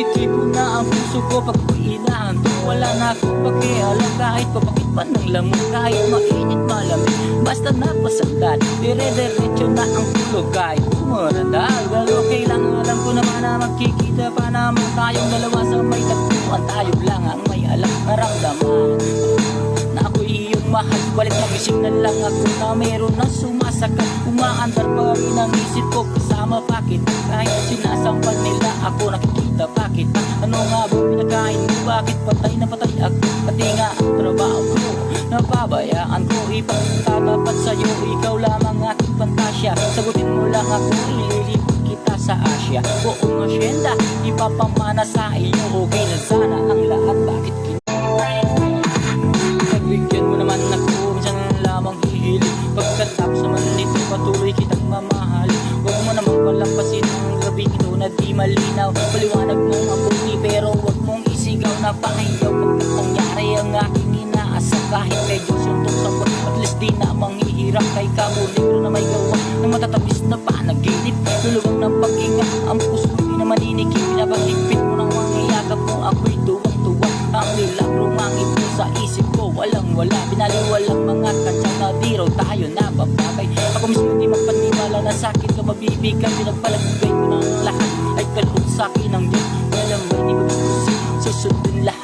Kumikibo na ang puso ko pag ako'y inaantok. Wala na akong pakialam kahit papakit pa ng lamok. Kahit mainit malamig, basta napasandan, dire-diretso na ang tulog kahit umarandal. Well, okay lang, alam ko naman na magkikita pa naman tayong dalawa sa may tagpuan. Tayo lang ang may alam, naramdaman na ako'y iyong mahal. Balik na gising na lang ako na meron na sumasakat. Umaandar pa rin ang isip ko kasama pa kita. Kahit sinasampal nila ako, nakikita pa kita. Ano nga ba pinakain mo? Bakit patay na patay ako? Pati nga ang trabaho ko, napabayaan ko. Ipagtatapat sa'yo, ikaw lamang aking pantasya. Sagutin mo lang ako, ililipot kita sa Asya. Buong asyenda, ipapamana sa iyo. Okay na sana ang lahat, bakit pagbigyan mo naman ako, minsan lamang hihilig. Pagkatapos naman nito, patuloy kitang mamahali. Huwag mo naman palampasin ang gabi ito na di malinaw. Paliwanag mong mabuti pero huwag mong isigaw na pahayaw. Pagkat nangyari ang aking inaasam, kahit medyo suntok sa buwan, at least di na manghihirap. Kay kabuligro na may gawa ng matatamis na panaginip. Luluwang ng paghinga, ang puso di na maninikip. Pinapahigpit mo ng mga yakap mo, ako'y tuwang-tuwa. Ang milagro mangito sa isip ko, walang-wala. Binaliwalang mga katsang na di raw tayo nababagay. Ako mismo di magpaniwala na sakit ka mabibigay. Pinagpalagay ko ng lahat ay kaloob sa'kin ng Diyos. Walang may di ba gusto susundin lahat